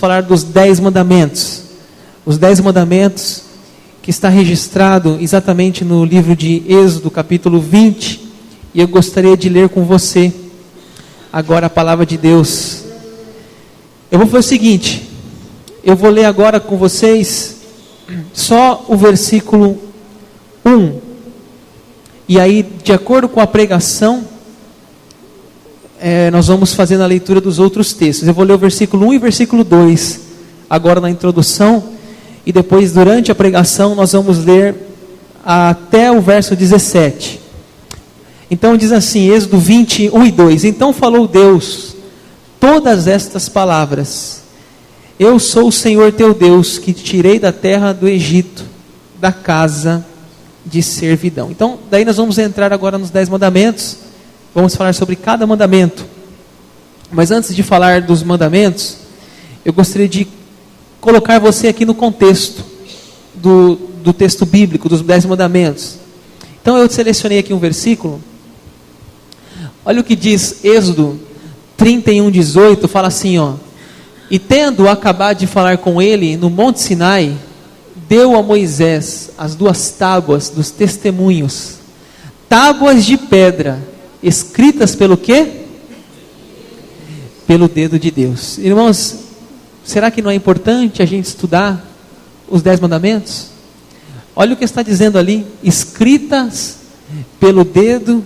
falar dos 10 mandamentos. Os 10 mandamentos que está registrado exatamente no livro de Êxodo, capítulo 20. E eu gostaria de ler com você agora a palavra de Deus. Eu vou fazer o seguinte, eu vou ler agora com vocês só o versículo 1. E aí, de acordo com a pregação, nós vamos fazendo a leitura dos outros textos. Eu vou ler o versículo 1 e versículo 2, agora na introdução, e depois, durante a pregação, nós vamos ler até o verso 17. Então diz assim, Êxodo 20, 1 e 2. Então falou Deus todas estas palavras: Eu sou o Senhor teu Deus, que te tirei da terra do Egito, da casa de servidão. Então, daí nós vamos entrar agora nos 10 mandamentos. Vamos falar sobre cada mandamento. Mas antes de falar dos mandamentos, eu gostaria de colocar você aqui no contexto do texto bíblico, dos 10 mandamentos. Então eu selecionei aqui um versículo. Olha o que diz Êxodo 31, 18, fala assim, ó: E tendo acabado de falar com ele no Monte Sinai, deu a Moisés as 2 tábuas dos testemunhos, tábuas de pedra, escritas pelo quê? Pelo dedo de Deus. Irmãos, será que não é importante a gente estudar os 10 mandamentos? Olha o que está dizendo ali: escritas pelo dedo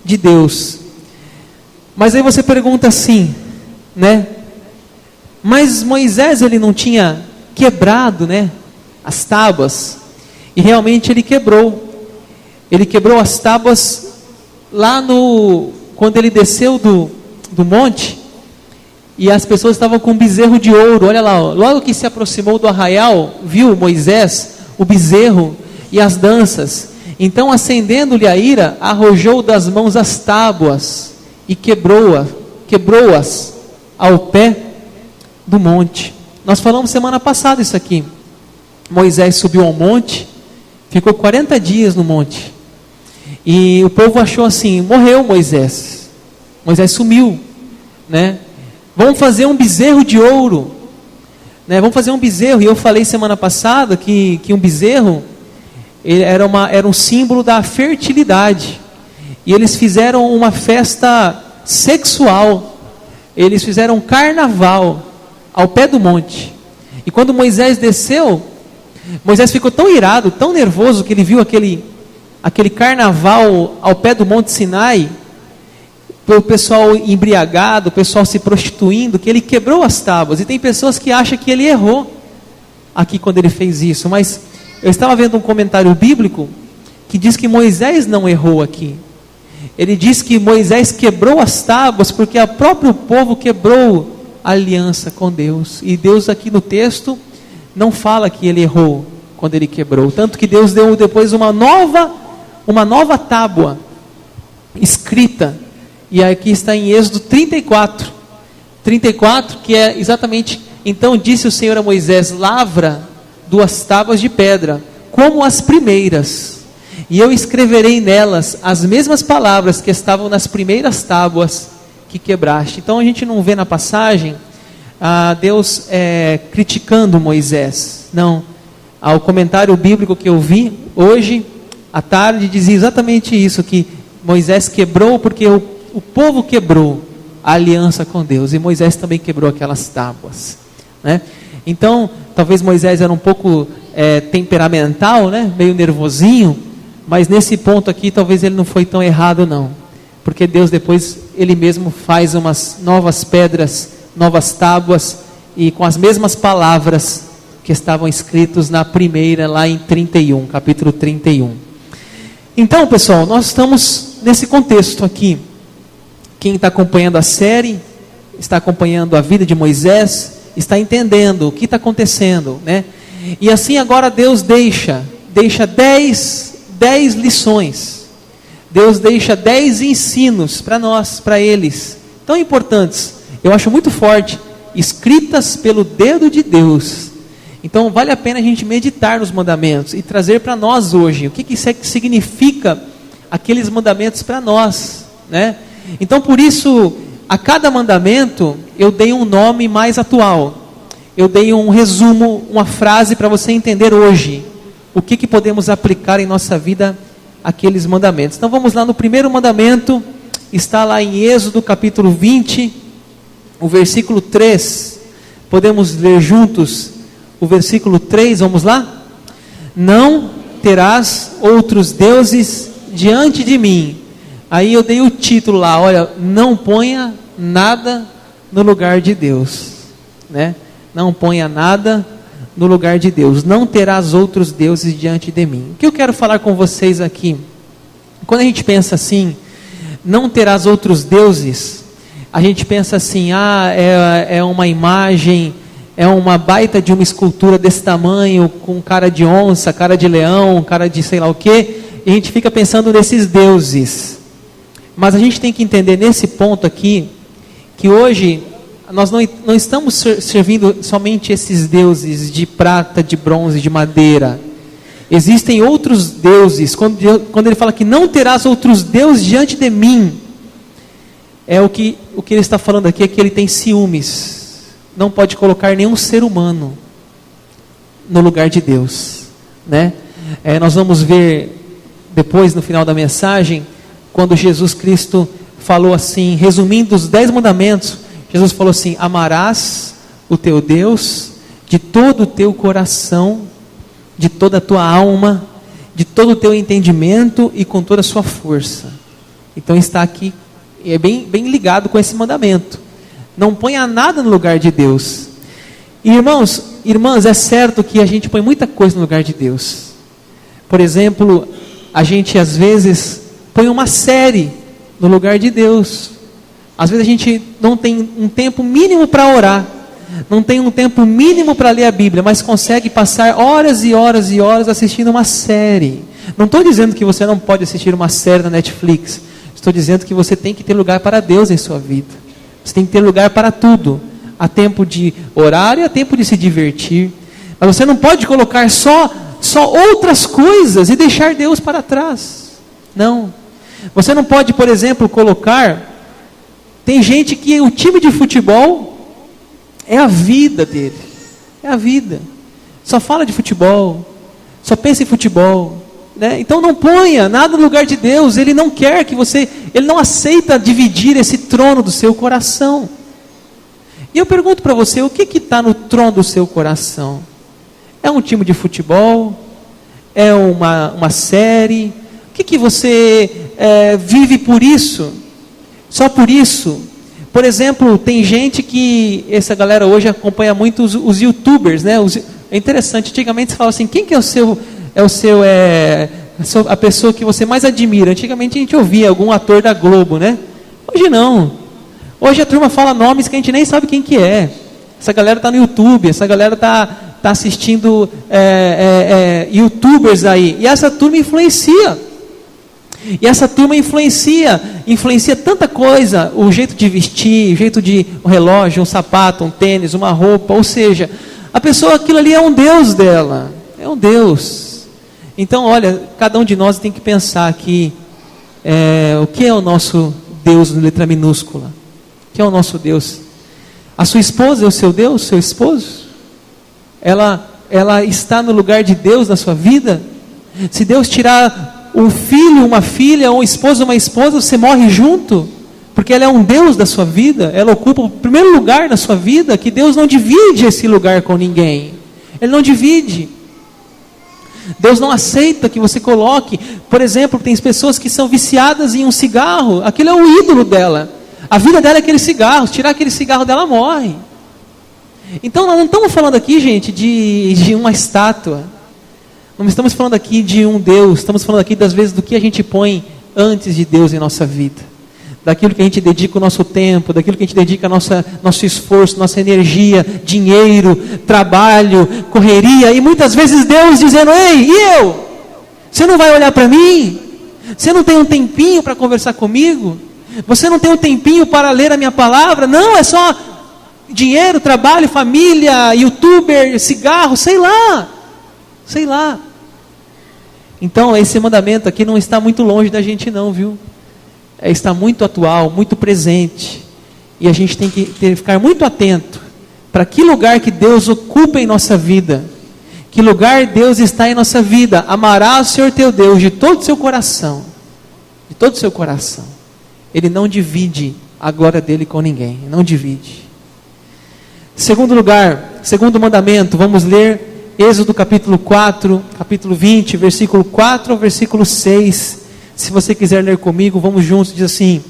de Deus. Mas aí você pergunta assim, né? Mas Moisés, ele não tinha quebrado, né, as tábuas? E realmente ele quebrou. Ele quebrou as tábuas lá quando ele desceu do monte, e as pessoas estavam com um bezerro de ouro. Olha lá, ó, logo que se aproximou do arraial, viu Moisés o bezerro e as danças. Então, acendendo-lhe a ira, arrojou das mãos as tábuas e quebrou-as ao pé do monte. Nós falamos semana passada isso aqui. Moisés subiu ao monte, ficou 40 dias no monte, e o povo achou assim: morreu Moisés sumiu, né? Vamos fazer um bezerro de ouro, né? Vamos fazer um bezerro. E eu falei semana passada que um bezerro era um símbolo da fertilidade. E eles fizeram uma festa sexual, eles fizeram um carnaval ao pé do monte. E quando Moisés desceu, Moisés ficou tão irado, tão nervoso, que ele viu aquele carnaval ao pé do Monte Sinai, o pessoal embriagado, o pessoal se prostituindo, que ele quebrou as tábuas. E tem pessoas que acham que ele errou aqui quando ele fez isso, mas eu estava vendo um comentário bíblico que diz que Moisés não errou aqui. Ele diz que Moisés quebrou as tábuas porque o próprio povo quebrou a aliança com Deus. E Deus aqui no texto não fala que ele errou quando ele quebrou. Tanto que Deus deu depois uma nova tábua escrita. E aqui está em Êxodo 34, que é exatamente: Então disse o Senhor a Moisés: lavra 2 tábuas de pedra, como as primeiras, e eu escreverei nelas as mesmas palavras que estavam nas primeiras tábuas que quebraste. Então a gente não vê na passagem Deus criticando Moisés. Não. O comentário bíblico que eu vi hoje à tarde dizia exatamente isso, que Moisés quebrou porque o povo quebrou a aliança com Deus, e Moisés também quebrou aquelas tábuas, né? Então, talvez Moisés era um pouco temperamental, né? Meio nervosinho, mas nesse ponto aqui, talvez ele não foi tão errado não, porque Deus depois, ele mesmo faz umas novas pedras, novas tábuas, e com as mesmas palavras que estavam escritos na primeira, lá em 31, capítulo 31. Então, pessoal, nós estamos nesse contexto aqui. Quem está acompanhando a série, está acompanhando a vida de Moisés, está entendendo o que está acontecendo, né? E assim agora Deus deixa 10 lições. Deus deixa 10 ensinos para nós, para eles, tão importantes. Eu acho muito forte, escritas pelo dedo de Deus. Então vale a pena a gente meditar nos mandamentos e trazer para nós hoje o que isso significa, aqueles mandamentos para nós, né? Então por isso, a cada mandamento eu dei um nome mais atual. eu dei um resumo, uma frase para você entender hoje o que podemos aplicar em nossa vida aqueles mandamentos. Então vamos lá no primeiro mandamento, está lá em Êxodo capítulo 20, o versículo 3. Podemos ler juntos o versículo 3, vamos lá? Não terás outros deuses diante de mim. Aí eu dei o título lá, olha, não ponha nada no lugar de Deus, né? Não ponha nada no lugar de Deus. Não terás outros deuses diante de mim. O que eu quero falar com vocês aqui? Quando a gente pensa assim, não terás outros deuses, a gente pensa assim, é uma imagem, é uma baita de uma escultura desse tamanho, com cara de onça, cara de leão, cara de sei lá o quê, e a gente fica pensando nesses deuses. Mas a gente tem que entender nesse ponto aqui, que hoje nós não estamos servindo somente esses deuses de prata, de bronze, de madeira. Existem outros deuses. Quando ele fala que não terás outros deuses diante de mim, o que ele está falando aqui é que ele tem ciúmes. Não pode colocar nenhum ser humano no lugar de Deus, né? Nós vamos ver depois no final da mensagem, quando Jesus Cristo falou assim, resumindo os 10 mandamentos, Jesus falou assim: amarás o teu Deus de todo o teu coração, de toda a tua alma, de todo o teu entendimento e com toda a sua força. Então está aqui, é bem ligado com esse mandamento. Não ponha nada no lugar de Deus. E irmãs, é certo que a gente põe muita coisa no lugar de Deus. Por exemplo, a gente às vezes põe uma série no lugar de Deus. Às vezes a gente não tem um tempo mínimo para orar, não tem um tempo mínimo para ler a Bíblia, mas consegue passar horas e horas e horas assistindo uma série. Não estou dizendo que você não pode assistir uma série na Netflix. Estou dizendo que você tem que ter lugar para Deus em sua vida. Você tem que ter lugar para tudo. Há tempo de orar e há tempo de se divertir. Mas você não pode colocar só outras coisas e deixar Deus para trás. Não. Você não pode, por exemplo, colocar... Tem gente que o time de futebol é a vida dele. É a vida. Só fala de futebol. Só pensa em futebol. Né? Então não ponha nada no lugar de Deus. Ele não quer que você... Ele não aceita dividir esse trono do seu coração. E eu pergunto para você, o que está no trono do seu coração? É um time de futebol? É uma série? O que você vive por isso? Só por isso? Por exemplo, tem gente que, essa galera hoje acompanha muito os youtubers, né? É interessante, antigamente se falava assim, quem que é a pessoa que você mais admira? Antigamente a gente ouvia algum ator da Globo, né? Hoje não. Hoje a turma fala nomes que a gente nem sabe quem que é. Essa galera está no YouTube, essa galera está assistindo youtubers aí. E essa turma influencia. E essa turma influencia tanta coisa, o jeito de vestir, o jeito de um relógio, um sapato, um tênis, uma roupa, ou seja, a pessoa, aquilo ali é um Deus dela, é um Deus. Então, olha, cada um de nós tem que pensar aqui, o que é o nosso Deus, letra minúscula? O que é o nosso Deus? A sua esposa é o seu Deus, seu esposo? Ela está no lugar de Deus na sua vida? Se Deus tirar um filho, uma filha, um esposo, uma esposa, você morre junto, porque ela é um Deus da sua vida, ela ocupa o primeiro lugar na sua vida, que Deus não divide esse lugar com ninguém, Ele não divide. Deus não aceita que você coloque, por exemplo, tem pessoas que são viciadas em um cigarro, aquilo é o ídolo dela, a vida dela é aquele cigarro, tirar aquele cigarro dela, morre. Então nós não estamos falando aqui, gente, de uma estátua. Não estamos falando aqui de um Deus, estamos falando aqui das vezes do que a gente põe antes de Deus em nossa vida. Daquilo que a gente dedica o nosso tempo, daquilo que a gente dedica nosso esforço, nossa energia, dinheiro, trabalho, correria. E muitas vezes Deus dizendo, ei, e eu? Você não vai olhar para mim? Você não tem um tempinho para conversar comigo? Você não tem um tempinho para ler a minha palavra? Não, é só dinheiro, trabalho, família, youtuber, cigarro, sei lá. Então esse mandamento aqui não está muito longe da gente não, viu? Está muito atual, muito presente. E a gente tem que ficar muito atento para que lugar que Deus ocupa em nossa vida, que lugar Deus está em nossa vida. Amarás o Senhor teu Deus de todo o seu coração, de todo o seu coração. Ele não divide a glória dele com ninguém, não divide. Segundo lugar, segundo mandamento, vamos ler Êxodo capítulo 4, capítulo 20, versículo 4 ao versículo 6. Se você quiser ler comigo, vamos juntos. Diz assim: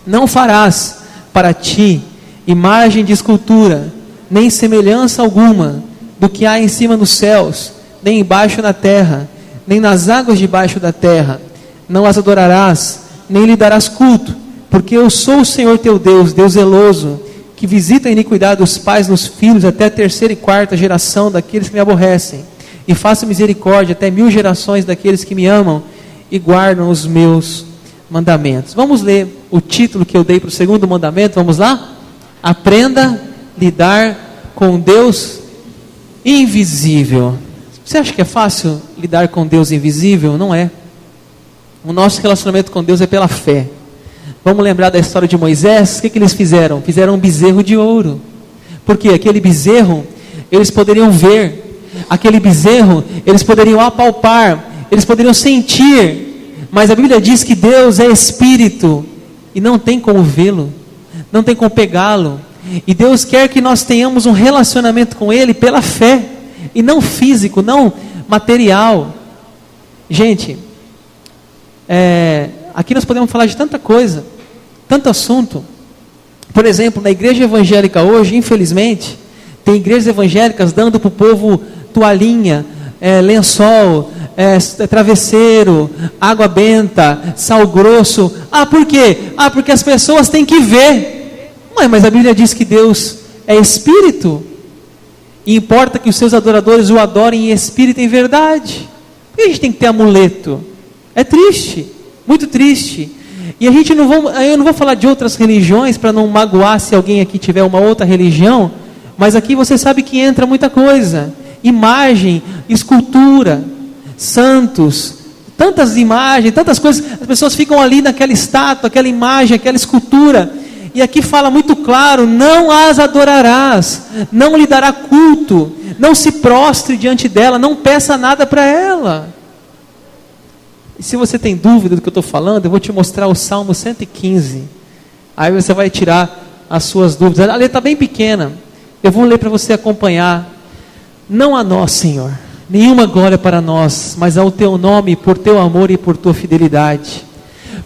não farás para ti imagem de escultura, nem semelhança alguma do que há em cima nos céus, nem embaixo na terra, nem nas águas debaixo da terra. Não as adorarás, nem lhe darás culto, porque eu sou o Senhor teu Deus, Deus zeloso, que visita a iniquidade dos pais nos filhos até a 3ª e 4ª geração daqueles que me aborrecem, e faço misericórdia até 1000 gerações daqueles que me amam e guardam os meus mandamentos. Vamos ler o título que eu dei para o segundo mandamento, vamos lá? Aprenda a lidar com Deus invisível. Você acha que é fácil lidar com Deus invisível? Não é. O nosso relacionamento com Deus é pela fé. Vamos lembrar da história de Moisés. O que eles fizeram? Fizeram um bezerro de ouro. Porque aquele bezerro, eles poderiam ver. Aquele bezerro, eles poderiam apalpar. Eles poderiam sentir. Mas a Bíblia diz que Deus é espírito. E não tem como vê-lo. Não tem como pegá-lo. E Deus quer que nós tenhamos um relacionamento com Ele pela fé. E não físico, não material. Gente, aqui nós podemos falar de tanta coisa, tanto assunto. Por exemplo, na igreja evangélica hoje, infelizmente, tem igrejas evangélicas dando para o povo toalhinha, lençol, travesseiro, água benta, sal grosso. Por quê? Porque as pessoas têm que ver. Mas a Bíblia diz que Deus é espírito, e importa que os seus adoradores o adorem em espírito e em verdade. Por que a gente tem que ter amuleto? É triste, muito triste. E eu não vou falar de outras religiões para não magoar se alguém aqui tiver uma outra religião, mas aqui você sabe que entra muita coisa: imagem, escultura, santos, tantas imagens, tantas coisas. As pessoas ficam ali naquela estátua, aquela imagem, aquela escultura. E aqui fala muito claro: não as adorarás, não lhe dará culto, não se prostre diante dela, não peça nada para ela. E se você tem dúvida do que eu estou falando, eu vou te mostrar o Salmo 115. Aí você vai tirar as suas dúvidas. A letra está bem pequena, eu vou ler para você acompanhar. Não a nós, Senhor, nenhuma glória para nós, mas ao teu nome, por teu amor e por tua fidelidade.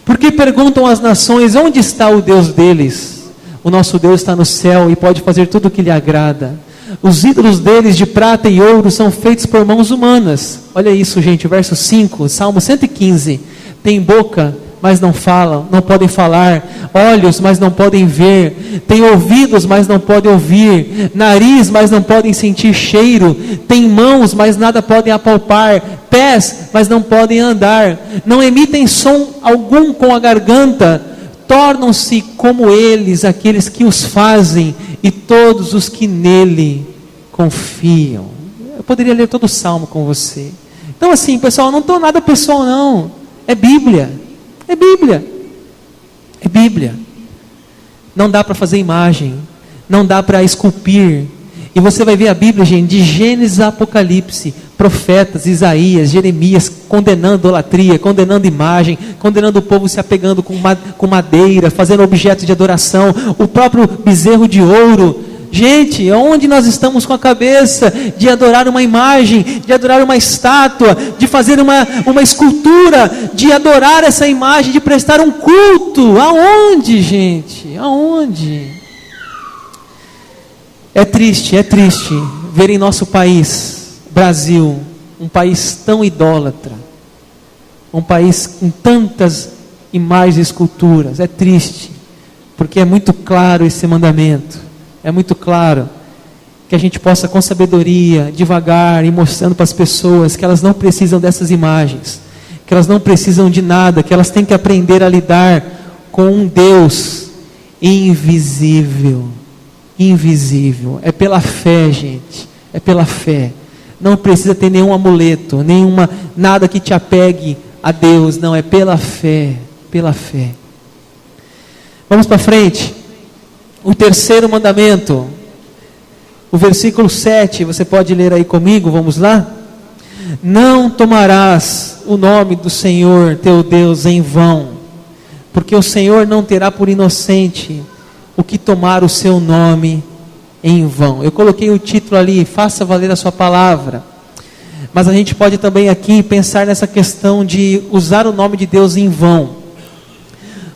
Porque perguntam as nações: onde está o Deus deles? O nosso Deus está no céu e pode fazer tudo o que lhe agrada. Os ídolos deles de prata e ouro são feitos por mãos humanas. Olha isso, gente, verso 5, Salmo 115. Tem boca, mas não falam, não podem falar. Olhos, mas não podem ver. Tem ouvidos, mas não podem ouvir. Nariz, mas não podem sentir cheiro. Tem mãos, mas nada podem apalpar. Pés, mas não podem andar. Não emitem som algum com a garganta. Tornam-se como eles aqueles que os fazem e todos os que nele confiam. Eu poderia ler todo o Salmo com você. Então assim, pessoal, não estou nada pessoal não. É Bíblia. É Bíblia. É Bíblia. Não dá para fazer imagem. Não dá para esculpir. E você vai ver a Bíblia, gente, de Gênesis a Apocalipse. Profetas, Isaías, Jeremias, condenando idolatria, condenando imagem, condenando o povo se apegando com madeira, fazendo objetos de adoração, o próprio bezerro de ouro. Gente, onde nós estamos com a cabeça de adorar uma imagem, de adorar uma estátua, de fazer uma escultura, de adorar essa imagem, de prestar um culto? Aonde, gente? Aonde? É triste ver em nosso país, Brasil, um país tão idólatra, um país com tantas imagens e esculturas. É triste, porque é muito claro esse mandamento, é muito claro que a gente possa com sabedoria, devagar, ir mostrando para as pessoas que elas não precisam dessas imagens, que elas não precisam de nada, que elas têm que aprender a lidar com um Deus invisível. Invisível, é pela fé, gente, é pela fé. Não precisa ter nenhum amuleto, nada que te apegue a Deus, não, é pela fé, pela fé. Vamos para frente. O terceiro mandamento: o versículo 7, você pode ler aí comigo, vamos lá? Não tomarás o nome do Senhor teu Deus em vão, porque o Senhor não terá por inocente o que tomar o seu nome em vão. Eu coloquei o título ali, faça valer a sua palavra. Mas a gente pode também aqui pensar nessa questão de usar o nome de Deus em vão.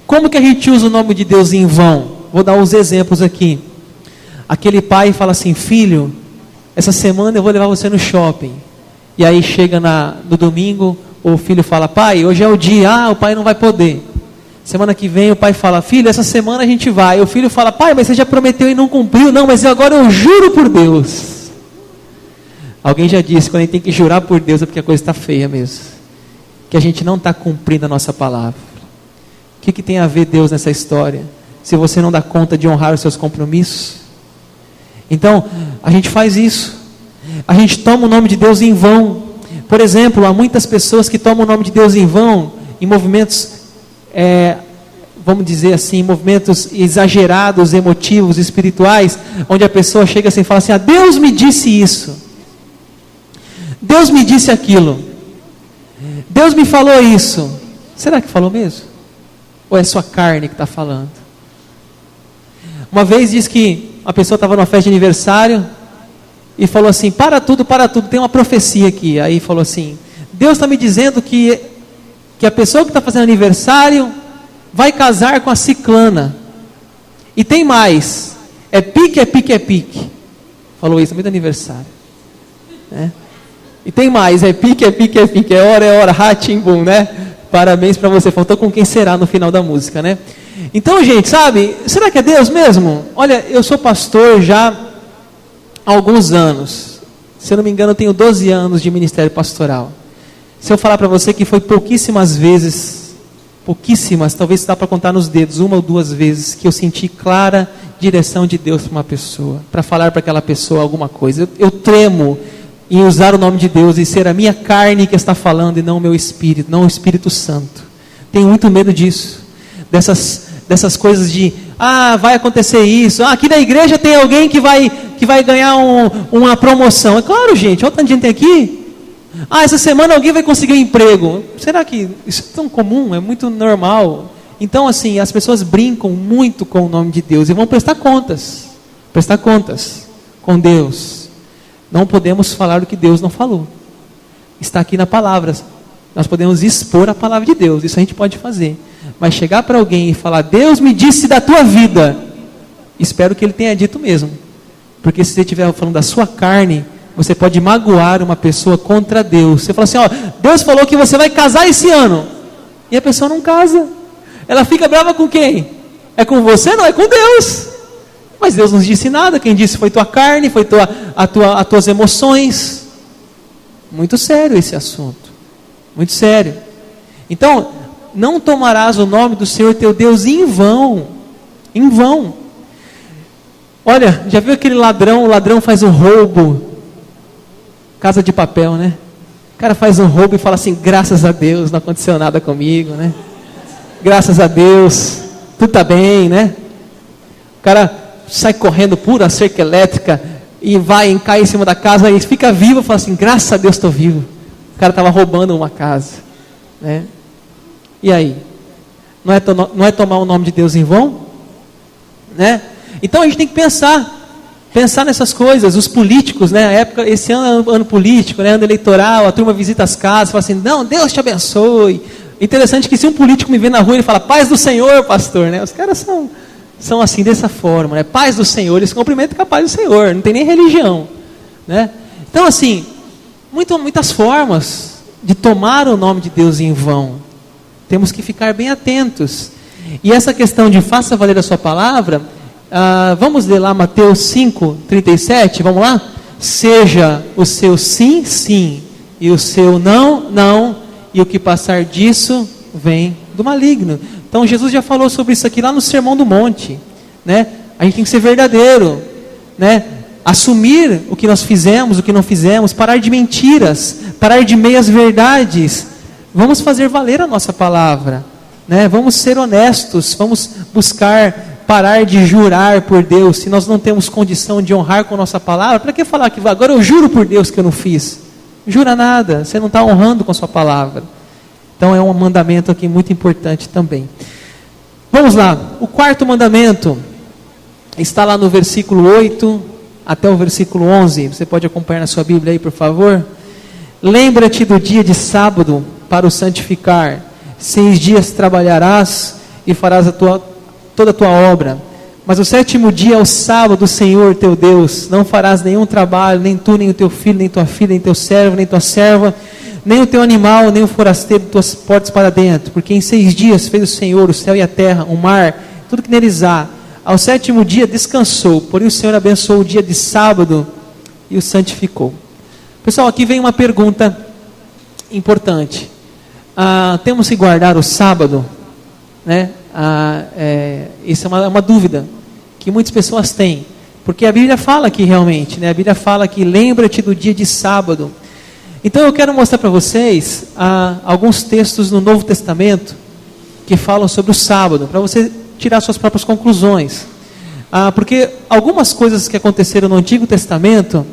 Como que a gente usa o nome de Deus em vão? Vou dar uns exemplos aqui. Aquele pai fala assim: filho, essa semana eu vou levar você no shopping. E aí chega no domingo, o filho fala: pai, hoje é o dia. O pai não vai poder. Semana que vem o pai fala: filho, essa semana a gente vai. O filho fala: pai, mas você já prometeu e não cumpriu. Não, mas agora eu juro por Deus. Alguém já disse, quando a gente tem que jurar por Deus é porque a coisa está feia mesmo, que a gente não está cumprindo a nossa palavra. O que tem a ver Deus nessa história? Se você não dá conta de honrar os seus compromissos. Então, a gente faz isso. A gente toma o nome de Deus em vão. Por exemplo, há muitas pessoas que tomam o nome de Deus em vão, em movimentos, vamos dizer assim, movimentos exagerados, emotivos, espirituais, onde a pessoa chega assim e fala assim: Deus me disse isso. Deus me disse aquilo. Deus me falou isso. Será que falou mesmo? Ou é sua carne que está falando? Uma vez diz que a pessoa estava numa festa de aniversário e falou assim: para tudo, tem uma profecia aqui. Aí falou assim: Deus está me dizendo que a pessoa que está fazendo aniversário vai casar com a ciclana. E tem mais, é pique. Falou isso no meio do aniversário, né? E tem mais, é pique, é hora, ratimbum, né? Parabéns para você, faltou com quem será no final da música, né? Então, gente, sabe, será que é Deus mesmo? Olha, eu sou pastor já há alguns anos. Se eu não me engano, eu tenho 12 anos de ministério pastoral. Se eu falar para você que foi pouquíssimas vezes, talvez dá para contar nos dedos, 1 ou 2 vezes, que eu senti clara direção de Deus para uma pessoa, para falar para aquela pessoa alguma coisa. Eu tremo em usar o nome de Deus e ser a minha carne que está falando e não o meu espírito, não o Espírito Santo. Tenho muito medo disso, dessas coisas de, vai acontecer isso, aqui na igreja tem alguém que vai ganhar uma promoção. É claro, gente, olha o tanto de gente tem aqui. Essa semana alguém vai conseguir um emprego. Será que isso é tão comum? É muito normal. Então, assim, as pessoas brincam muito com o nome de Deus e vão prestar contas com Deus. Não podemos falar o que Deus não falou. Está aqui na palavra. Nós podemos expor a palavra de Deus. Isso a gente pode fazer. Mas chegar para alguém e falar: Deus me disse da tua vida. Espero que Ele tenha dito mesmo. Porque se você estiver falando da sua carne, você pode magoar uma pessoa contra Deus. Você fala assim: Deus falou que você vai casar esse ano. E a pessoa não casa. Ela fica brava com quem? É com você? Não, é com Deus. Mas Deus não disse nada. Quem disse foi tua carne, foi as tuas emoções. Muito sério esse assunto. Muito sério. Então, não tomarás o nome do Senhor teu Deus em vão. Em vão. Olha, já viu aquele ladrão? O ladrão faz um roubo. Casa de papel, né? O cara faz um roubo e fala assim: graças a Deus, não aconteceu nada comigo, né? Graças a Deus, tudo está bem, né? O cara sai correndo pura cerca elétrica e cai em cima da casa e fica vivo e fala assim: graças a Deus estou vivo. O cara estava roubando uma casa, né? E aí? Não é tomar o nome de Deus em vão? Né? Então a gente tem que pensar nessas coisas. Os políticos, né? A época, esse ano é ano político, né? Ano eleitoral, a turma visita as casas, fala assim: não, Deus te abençoe. Interessante que se um político me vê na rua, ele fala: paz do Senhor, pastor, né? Os caras são assim, dessa forma, né? Paz do Senhor, eles cumprimentam com a paz do Senhor, não tem nem religião, né? Então, assim, muitas formas de tomar o nome de Deus em vão. Temos que ficar bem atentos. E essa questão de faça valer a sua palavra, vamos ler lá Mateus 5:37, vamos lá? Seja o seu sim, sim, e o seu não, não, e o que passar disso vem do maligno. Então Jesus já falou sobre isso aqui lá no Sermão do Monte, né? A gente tem que ser verdadeiro, né? Assumir o que nós fizemos, o que não fizemos, parar de mentiras, parar de meias verdades. Vamos fazer valer a nossa palavra, né? Vamos ser honestos, vamos buscar parar de jurar por Deus, se nós não temos condição de honrar com a nossa palavra? Para que falar que agora eu juro por Deus que eu não fiz? Jura nada, você não está honrando com a sua palavra. Então é um mandamento aqui muito importante também. Vamos lá, o quarto mandamento está lá no versículo 8 até o versículo 11. Você pode acompanhar na sua Bíblia aí, por favor? Lembra-te do dia de sábado para o santificar. 6 dias trabalharás e farás toda a tua obra. Mas o 7º dia é o sábado do Senhor teu Deus. Não farás nenhum trabalho, nem tu, nem o teu filho, nem tua filha, nem teu servo, nem tua serva, nem o teu animal, nem o forasteiro de tuas portas para dentro. Porque em 6 dias fez o Senhor o céu e a terra, o mar, tudo que neles há. Ao 7º dia descansou. Porém o Senhor abençoou o dia de sábado e o santificou. Pessoal, aqui vem uma pergunta importante. Temos que guardar o sábado? Né? Isso é uma dúvida que muitas pessoas têm, porque a Bíblia fala aqui realmente, né? A Bíblia fala que lembra-te do dia de sábado. Então eu quero mostrar para vocês alguns textos no Novo Testamento que falam sobre o sábado, para você tirar suas próprias conclusões, porque algumas coisas que aconteceram no Antigo Testamento,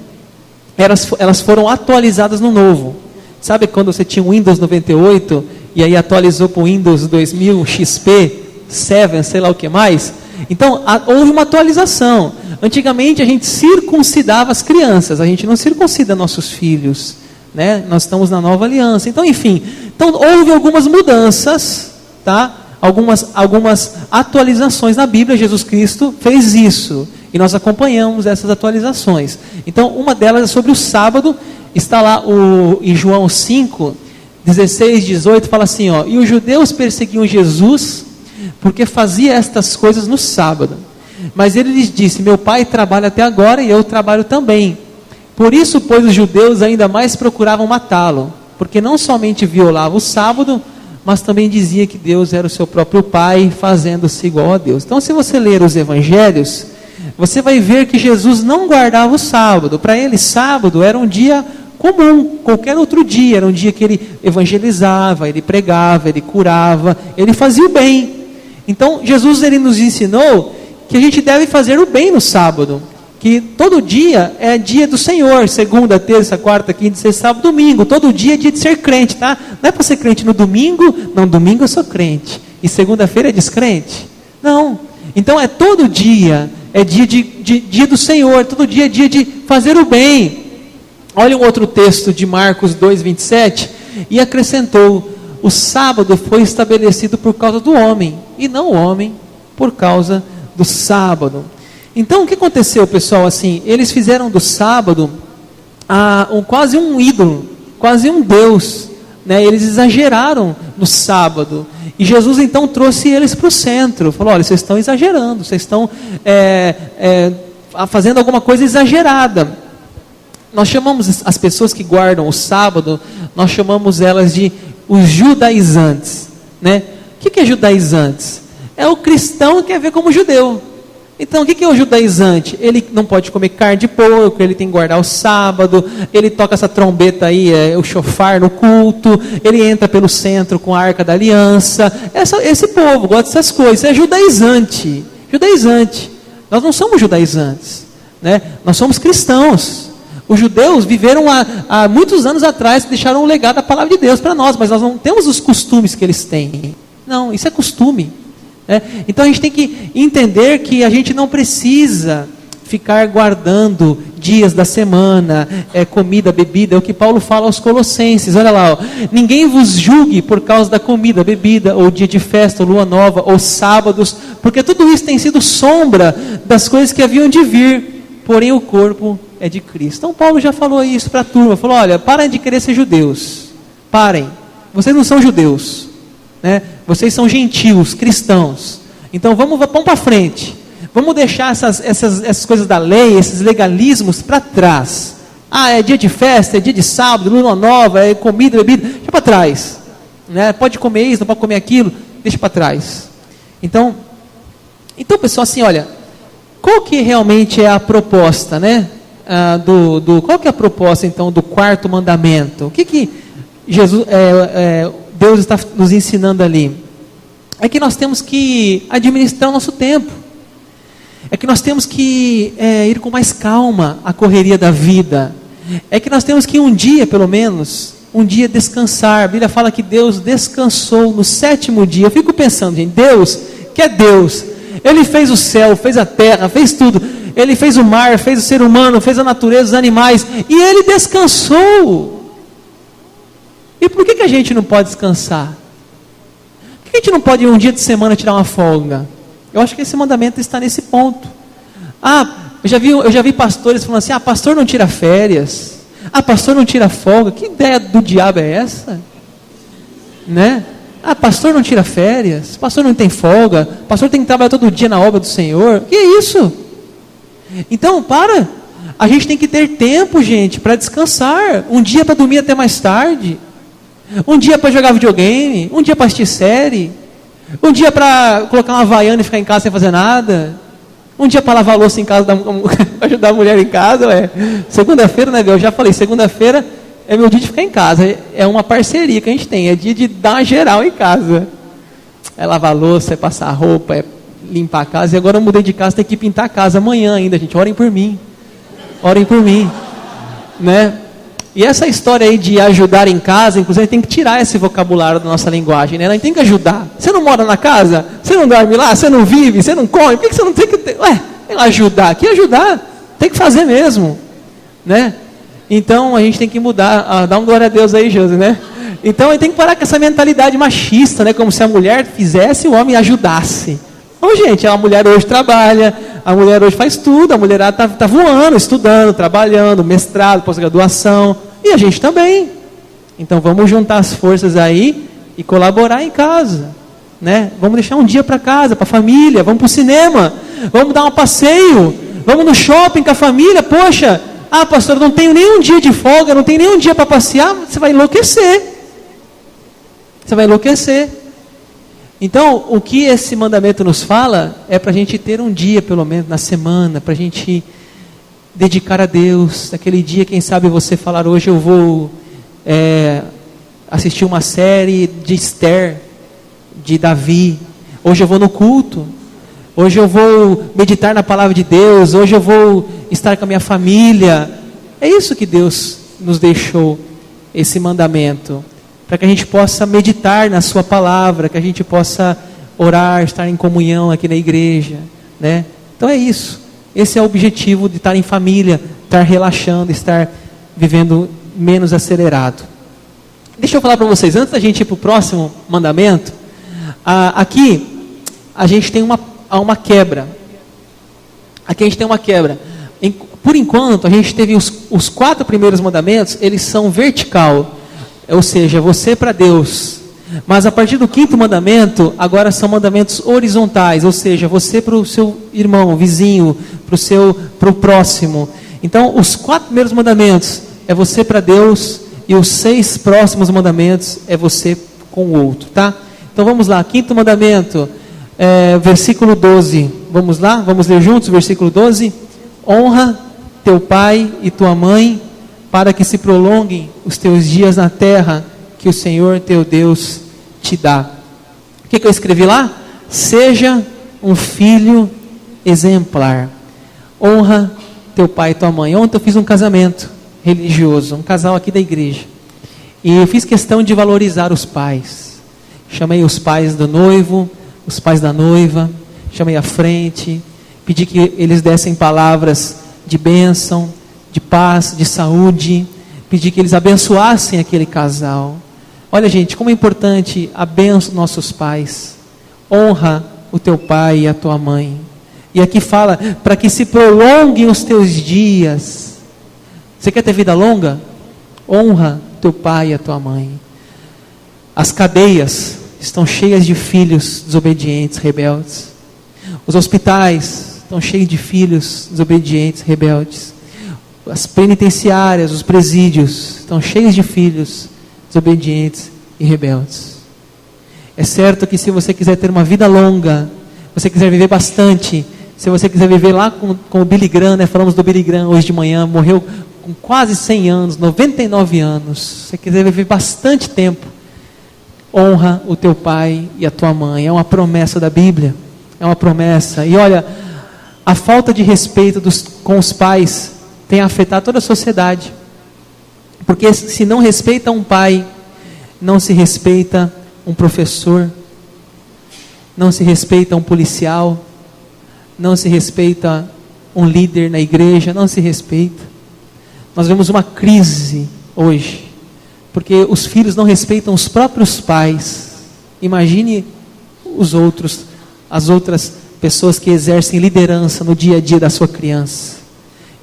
elas foram atualizadas no Novo. Sabe quando você tinha o Windows 98 e aí atualizou para o Windows 2000 XP, 7, sei lá o que mais? Então, houve uma atualização. Antigamente a gente circuncidava as crianças, a gente não circuncida nossos filhos, né? Nós estamos na nova aliança. Então, enfim, houve algumas mudanças, tá? Algumas atualizações na Bíblia. Jesus Cristo fez isso e nós acompanhamos essas atualizações. Então, uma delas é sobre o sábado. Está lá em João 5, 16, 18, fala assim, ó: e os judeus perseguiam Jesus porque fazia estas coisas no sábado. Mas ele lhes disse: meu pai trabalha até agora e eu trabalho também. Por isso, pois, os judeus ainda mais procuravam matá-lo, porque não somente violava o sábado, mas também dizia que Deus era o seu próprio pai, fazendo-se igual a Deus. Então, se você ler os evangelhos, você vai ver que Jesus não guardava o sábado. Para ele, sábado era um dia comum, qualquer outro dia. Era um dia que ele evangelizava, ele pregava, ele curava, ele fazia o bem. Então, Jesus ele nos ensinou que a gente deve fazer o bem no sábado, que todo dia é dia do Senhor, segunda, terça, quarta, quinta, sexta, sábado, domingo. Todo dia é dia de ser crente, tá? Não é para ser crente no domingo. Não, domingo eu sou crente e segunda-feira é descrente. Não. Então é todo dia, é dia do Senhor, todo dia é dia de fazer o bem. Olha um outro texto de Marcos 2, 27, e acrescentou: o sábado foi estabelecido por causa do homem, e não o homem por causa do sábado. Então o que aconteceu, pessoal? Assim, eles fizeram do sábado quase um ídolo, quase um Deus, né? Eles exageraram no sábado, e Jesus então trouxe eles para o centro. Falou: olha, vocês estão exagerando, vocês estão fazendo alguma coisa exagerada. Nós chamamos as pessoas que guardam o sábado, nós chamamos elas de os judaizantes, né? O que é judaizantes? É o cristão que quer ver como judeu. Então, o que é o judaizante? Ele não pode comer carne de porco, ele tem que guardar o sábado, ele toca essa trombeta aí, o shofar no culto, ele entra pelo centro com a arca da aliança. Esse povo gosta dessas coisas, é judaizante. Judaizante. Nós não somos judaizantes, né? Nós somos cristãos. Os judeus viveram há muitos anos atrás, deixaram um legado da palavra de Deus para nós, mas nós não temos os costumes que eles têm. Não, isso é costume. Então a gente tem que entender que a gente não precisa ficar guardando dias da semana, comida, bebida. É o que Paulo fala aos Colossenses. Olha lá, ó: ninguém vos julgue por causa da comida, bebida, ou dia de festa, ou lua nova, ou sábados, porque tudo isso tem sido sombra das coisas que haviam de vir, porém o corpo é de Cristo. Então Paulo já falou isso para a turma, falou: olha, parem de querer ser judeus, parem, vocês não são judeus, né? Vocês são gentios, cristãos. Então vamos para frente, vamos deixar essas coisas da lei, esses legalismos para trás. É dia de festa, é dia de sábado, lua nova, é comida, bebida, deixa para trás, né? Pode comer isso, não pode comer aquilo, deixa para trás. Então pessoal, assim, olha, qual que realmente é a proposta, né? Qual que é a proposta então do quarto mandamento? O que Jesus, Deus está nos ensinando ali? É que nós temos que administrar o nosso tempo. É que nós temos que ir com mais calma à correria da vida. É que nós temos que um dia, pelo menos, um dia descansar. A Bíblia fala que Deus descansou no 7º dia. Eu fico pensando, gente, Deus, que é Deus, Ele fez o céu, fez a terra, fez tudo. Ele fez o mar, fez o ser humano, fez a natureza, os animais, e Ele descansou. E por que a gente não pode descansar? Por que a gente não pode um dia de semana tirar uma folga? Eu acho que esse mandamento está nesse ponto. Eu já vi pastores falando assim, pastor não tira férias, pastor não tira folga. Que ideia do diabo é essa? Né? Pastor não tira férias, pastor não tem folga, pastor tem que trabalhar todo dia na obra do Senhor. Que é isso? Então, a gente tem que ter tempo, gente, para descansar. Um dia para dormir até mais tarde, um dia para jogar videogame, um dia para assistir série, um dia para colocar uma havaiana e ficar em casa sem fazer nada, um dia para lavar a louça em casa, ajudar a mulher em casa. Segunda-feira, né, eu já falei, segunda-feira é meu dia de ficar em casa. É uma parceria que a gente tem, é dia de dar uma geral em casa. É lavar a louça, é passar roupa, é limpar a casa. E agora eu mudei de casa, tem que pintar a casa amanhã ainda, gente. Orem por mim, né? E essa história aí de ajudar em casa, inclusive, tem que tirar esse vocabulário da nossa linguagem, né? A gente tem que ajudar. Você não mora na casa? Você não dorme lá? Você não vive? Você não come? Por que você não tem que... ajudar? Que ajudar? Tem que fazer mesmo, né? Então, a gente tem que mudar. Dá um glória a Deus aí, Josi, né? Então, a gente tem que parar com essa mentalidade machista, né? Como se a mulher fizesse e o homem ajudasse. Não, gente, a mulher hoje trabalha, a mulher hoje faz tudo, a mulherada está voando, estudando, trabalhando, mestrado, pós-graduação, e a gente também. Então vamos juntar as forças aí e colaborar em casa, né? Vamos deixar um dia para casa, para a família, vamos para o cinema, vamos dar um passeio, vamos no shopping com a família. Poxa, pastor, não tenho nem um dia de folga, não tenho nem um dia para passear. Você vai enlouquecer. Então, o que esse mandamento nos fala é para a gente ter um dia, pelo menos, na semana, para a gente dedicar a Deus. Naquele dia, quem sabe você falar, hoje eu vou assistir uma série de Esther, de Davi. Hoje eu vou no culto. Hoje eu vou meditar na palavra de Deus. Hoje eu vou estar com a minha família. É isso que Deus nos deixou, esse mandamento. Para que a gente possa meditar na sua palavra, que a gente possa orar, estar em comunhão aqui na igreja, né? Então é isso. Esse é o objetivo de estar em família, estar relaxando, estar vivendo menos acelerado. Deixa eu falar para vocês, antes da gente ir para o próximo mandamento, aqui a gente tem uma quebra. Aqui a gente tem uma quebra. Por enquanto, a gente teve os 4 primeiros mandamentos, eles são vertical. Ou seja, você para Deus. Mas a partir do 5º mandamento, agora são mandamentos horizontais. Ou seja, você para o seu irmão, vizinho, para o próximo. Então, os 4 primeiros mandamentos é você para Deus. E os 6 próximos mandamentos é você com o outro, tá? Então vamos lá, 5º mandamento, versículo 12. Vamos lá? Vamos ler juntos, versículo 12. Honra teu pai e tua mãe, para que se prolonguem os teus dias na terra que o Senhor teu Deus te dá. O que eu escrevi lá? Seja um filho exemplar. Honra teu pai e tua mãe. Ontem eu fiz um casamento religioso, um casal aqui da igreja. E eu fiz questão de valorizar os pais. Chamei os pais do noivo, os pais da noiva, chamei à frente, pedi que eles dessem palavras de bênção, de paz, de saúde, pedir que eles abençoassem aquele casal. Olha, gente, como é importante a bênção dos nossos pais. Honra o teu pai e a tua mãe. E aqui fala, para que se prolonguem os teus dias. Você quer ter vida longa? Honra teu pai e a tua mãe. As cadeias estão cheias de filhos desobedientes, rebeldes. Os hospitais estão cheios de filhos desobedientes, rebeldes. As penitenciárias, os presídios estão cheios de filhos desobedientes e rebeldes. É certo que se você quiser ter uma vida longa, se você quiser viver bastante, se você quiser viver lá com o Billy Graham, né? Falamos do Billy Graham hoje de manhã, morreu com quase 100 anos, 99 anos. Se você quiser viver bastante tempo, honra o teu pai e a tua mãe. É uma promessa da Bíblia, é uma promessa. E olha, a falta de respeito com os pais tem afetado toda a sociedade. Porque se não respeita um pai, não se respeita um professor, não se respeita um policial, não se respeita um líder na igreja, não se respeita. Nós vemos uma crise hoje, porque os filhos não respeitam os próprios pais. Imagine as outras pessoas que exercem liderança no dia a dia da sua criança.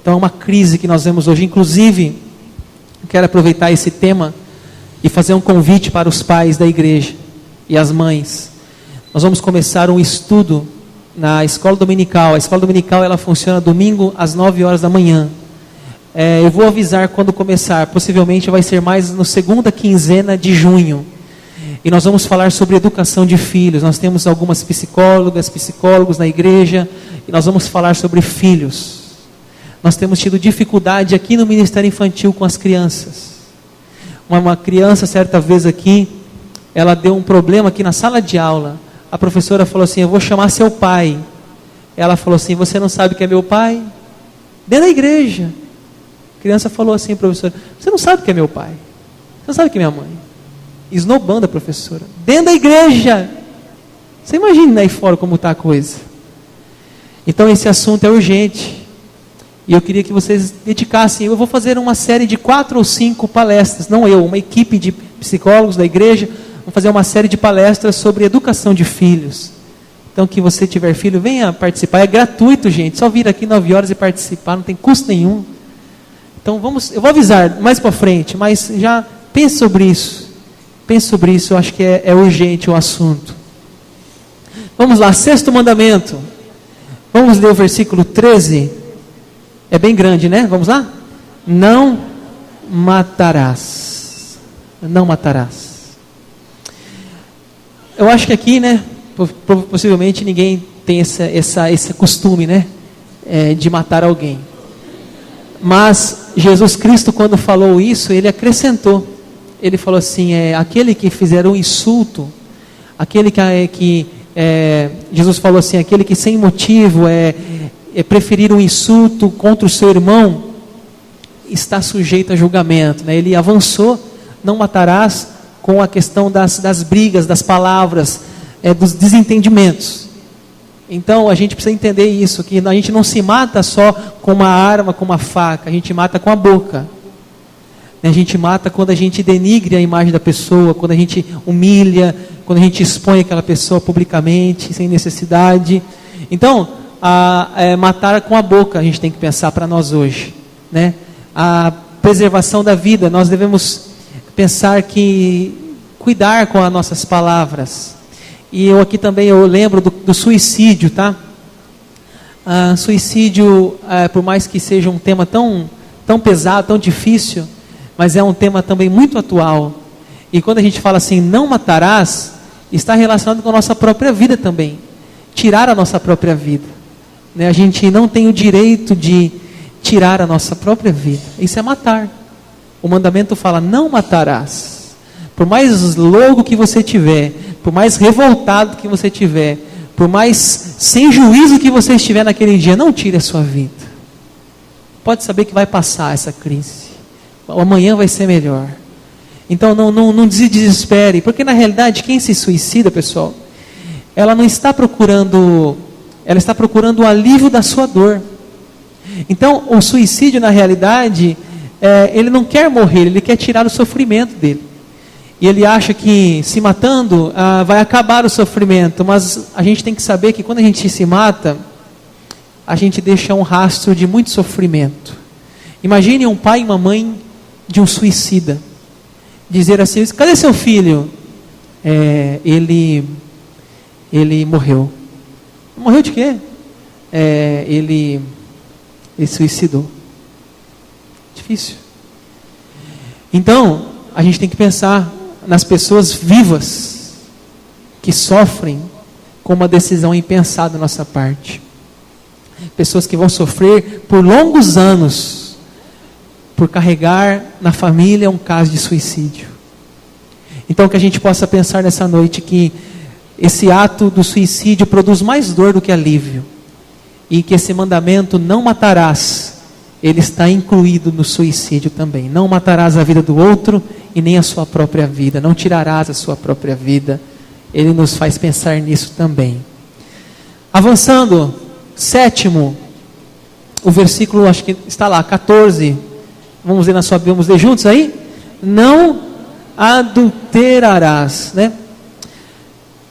Então é uma crise que nós vemos hoje. Inclusive, quero aproveitar esse tema e fazer um convite para os pais da igreja e as mães. Nós vamos começar um estudo na escola dominical. A escola dominical ela funciona domingo às 9 horas da manhã. Eu vou avisar quando começar. Possivelmente vai ser mais na segunda quinzena de junho. E nós vamos falar sobre educação de filhos. Nós temos algumas psicólogos na igreja. E nós vamos falar sobre filhos. Nós temos tido dificuldade aqui no Ministério Infantil com as crianças. Uma criança, certa vez aqui, ela deu um problema aqui na sala de aula. A professora falou assim: eu vou chamar seu pai. Ela falou assim: você não sabe que é meu pai? Dentro da igreja. A criança falou assim: professora, você não sabe que é meu pai? Você não sabe que é minha mãe? Esnobando a professora. Dentro da igreja. Você imagina aí fora como está a coisa. Então esse assunto é urgente. E eu queria que vocês dedicassem. Eu vou fazer uma série de 4 ou 5 palestras. Não eu, uma equipe de psicólogos da igreja. Vamos fazer uma série de palestras sobre educação de filhos. Então, que você tiver filho, venha participar. É gratuito, gente. Só vir aqui 9 horas e participar. Não tem custo nenhum. Então, eu vou avisar mais para frente. Mas já pense sobre isso. Pense sobre isso. Eu acho que é urgente o assunto. Vamos lá. 6º mandamento. Vamos ler o versículo 13. É bem grande, né? Vamos lá? Não matarás. Não matarás. Eu acho que aqui, né, possivelmente ninguém tem esse costume, né, de matar alguém. Mas Jesus Cristo, quando falou isso, ele acrescentou. Ele falou assim: aquele que fizer um insulto, aquele que Jesus falou assim: aquele que sem motivo preferir um insulto contra o seu irmão, está sujeito a julgamento, né? Ele avançou: não matarás, com a questão das brigas, das palavras, dos desentendimentos. Então a gente precisa entender isso, que a gente não se mata só com uma arma, com uma faca, a gente mata com a boca. A gente mata quando a gente denigre a imagem da pessoa, quando a gente humilha, quando a gente expõe aquela pessoa publicamente, sem necessidade. Então, matar com a boca, a gente tem que pensar para nós hoje, né? A preservação da vida, nós devemos pensar que cuidar com as nossas palavras. E eu aqui também lembro do suicídio, tá? Suicídio, por mais que seja um tema tão pesado, tão difícil, mas é um tema também muito atual. E quando a gente fala assim, não matarás, está relacionado com a nossa própria vida também. Tirar a nossa própria vida, né? A gente não tem o direito de tirar a nossa própria vida. Isso é matar. O mandamento fala: não matarás. Por mais louco que você tiver, por mais revoltado que você tiver, por mais sem juízo que você estiver naquele dia, não tire a sua vida. Pode saber que vai passar essa crise. Amanhã vai ser melhor. Então não desespere, porque na realidade quem se suicida, pessoal, ela não está procurando, ela está procurando o alívio da sua dor. Então o suicídio na realidade, ele não quer morrer, ele quer tirar o sofrimento dele. E ele acha que se matando vai acabar o sofrimento. Mas a gente tem que saber que quando a gente se mata, a gente deixa um rastro de muito sofrimento. Imagine um pai e uma mãe de um suicida dizer assim: cadê seu filho? Ele morreu. Morreu de quê? Ele suicidou. Difícil. Então, a gente tem que pensar nas pessoas vivas que sofrem com uma decisão impensada da nossa parte. Pessoas que vão sofrer por longos anos por carregar na família um caso de suicídio. Então que a gente possa pensar nessa noite que esse ato do suicídio produz mais dor do que alívio. e que esse mandamento, não matarás, ele está incluído no suicídio também. Não matarás a vida do outro e nem a sua própria vida. Não tirarás a sua própria vida. Ele nos faz pensar nisso também. Avançando, 7º, o versículo, acho que está lá, 14. Vamos ler na sua Bíblia, vamos ler juntos aí? Não adulterarás, né?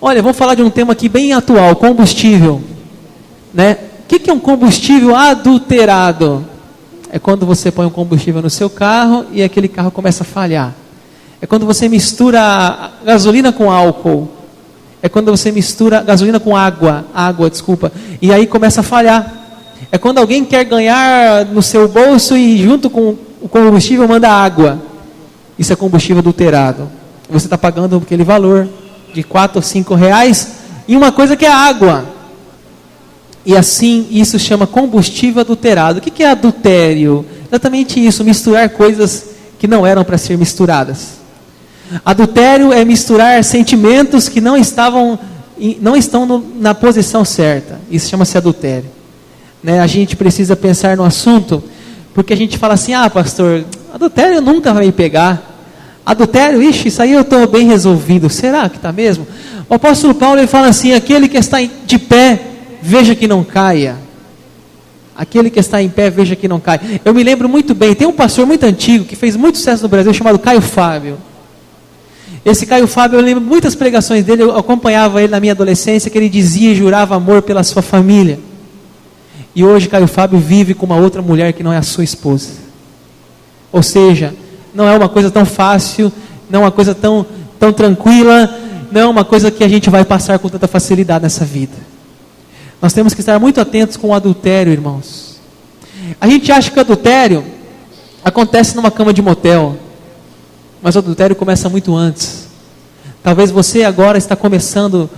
Olha, vamos falar de um tema aqui bem atual, combustível, né? O que é um combustível adulterado? É quando você põe um combustível no seu carro e aquele carro começa a falhar. É quando você mistura gasolina com álcool. É quando você mistura gasolina com água, e aí começa a falhar. É quando alguém quer ganhar no seu bolso e junto com o combustível manda água. Isso é combustível adulterado. Você está pagando aquele valor de 4 ou 5 reais em uma coisa que é água. E assim, isso chama combustível adulterado. O que é adultério? Exatamente isso, misturar coisas que não eram para ser misturadas. Adultério é misturar sentimentos que não estão na posição certa. Isso chama-se adultério. Né? A gente precisa pensar no assunto, porque a gente fala assim, pastor, adultério nunca vai me pegar. Adultério, isso aí eu estou bem resolvido. Será que está mesmo? O apóstolo Paulo ele fala assim, aquele que está de pé, veja que não caia. Aquele que está em pé, veja que não caia. Eu me lembro muito bem, tem um pastor muito antigo, que fez muito sucesso no Brasil, chamado Caio Fábio. Esse Caio Fábio, eu lembro muitas pregações dele, eu acompanhava ele na minha adolescência, que ele dizia e jurava amor pela sua família. E hoje Caio Fábio vive com uma outra mulher que não é a sua esposa. Ou seja, não é uma coisa tão fácil, não é uma coisa tão tranquila, não é uma coisa que a gente vai passar com tanta facilidade nessa vida. Nós temos que estar muito atentos com o adultério, irmãos. A gente acha que o adultério acontece numa cama de motel, mas o adultério começa muito antes. Talvez você agora está começando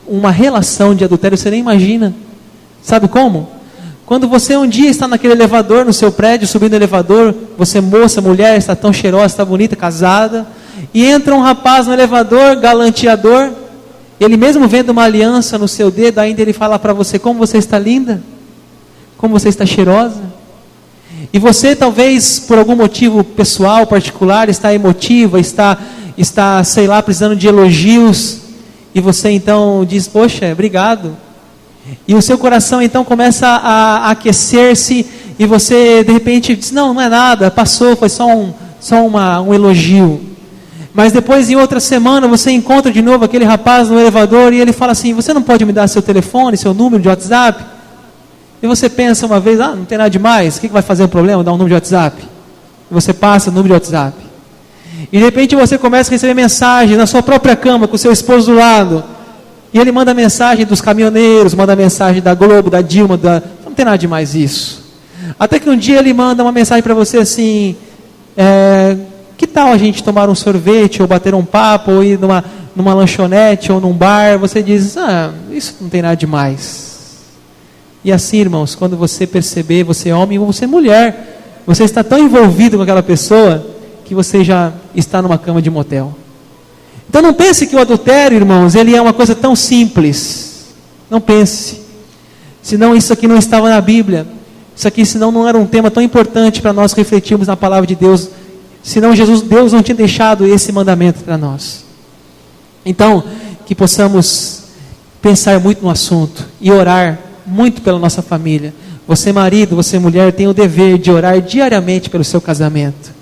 uma relação de adultério, você nem imagina. Sabe como? Quando você um dia está naquele elevador, no seu prédio, subindo o elevador, você moça, mulher, está tão cheirosa, está bonita, casada, e entra um rapaz no elevador, galanteador, ele mesmo vendo uma aliança no seu dedo, ainda ele fala para você, como você está linda, como você está cheirosa. E você talvez, por algum motivo pessoal, particular, está emotiva, está, sei lá, precisando de elogios, e você então diz, poxa, obrigado. E o seu coração então começa a aquecer-se, e você de repente diz, não é nada, passou, foi só um elogio. Mas depois em outra semana você encontra de novo aquele rapaz no elevador, e ele fala assim, você não pode me dar seu telefone, seu número de WhatsApp? E você pensa uma vez, não tem nada demais, o que vai fazer o problema? Dar um número de WhatsApp. E você passa o número de WhatsApp. E de repente você começa a receber mensagem na sua própria cama, com o seu esposo do lado. E ele manda mensagem dos caminhoneiros, manda mensagem da Globo, da Dilma, não tem nada demais isso. Até que um dia ele manda uma mensagem para você assim, que tal a gente tomar um sorvete, ou bater um papo, ou ir numa lanchonete, ou num bar? Você diz, isso não tem nada demais. E assim, irmãos, quando você perceber, você é homem ou você é mulher, você está tão envolvido com aquela pessoa, que você já está numa cama de motel. Então não pense que o adultério, irmãos, ele é uma coisa tão simples. Não pense. Senão isso aqui não estava na Bíblia. Isso aqui senão não era um tema tão importante para nós refletirmos na palavra de Deus. Senão Deus não tinha deixado esse mandamento para nós. Então, que possamos pensar muito no assunto e orar muito pela nossa família. Você marido, você mulher, tem o dever de orar diariamente pelo seu casamento.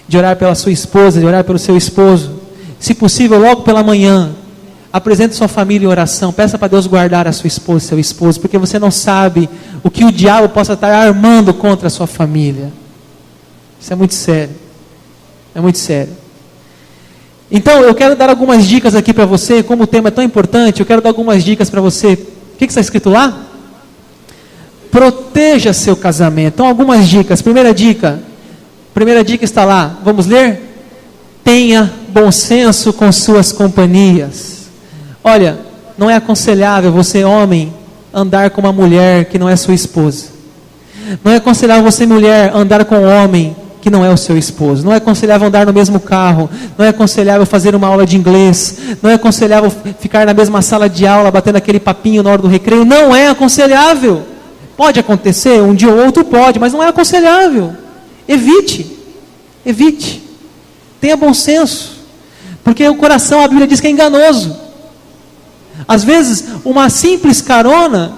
De orar pela sua esposa, de orar pelo seu esposo. Se possível, logo pela manhã, apresente sua família em oração, peça para Deus guardar a sua esposa e seu esposo, porque você não sabe o que o diabo possa estar armando contra a sua família. Isso é muito sério. É muito sério. Então, eu quero dar algumas dicas aqui para você, como o tema é tão importante, eu quero dar algumas dicas para você. O que está escrito lá? Proteja seu casamento. Então, algumas dicas. Primeira dica está lá. Vamos ler? Tenha bom senso com suas companhias. Olha, não é aconselhável você, homem, andar com uma mulher que não é sua esposa. Não é aconselhável você, mulher, andar com um homem que não é o seu esposo. Não é aconselhável andar no mesmo carro, não é aconselhável fazer uma aula de inglês, não é aconselhável ficar na mesma sala de aula batendo aquele papinho na hora do recreio. Não é aconselhável. Pode acontecer, um dia ou outro pode, mas não é aconselhável. Evite. Tenha bom senso. Porque o coração, a Bíblia diz que é enganoso. Às vezes, uma simples carona,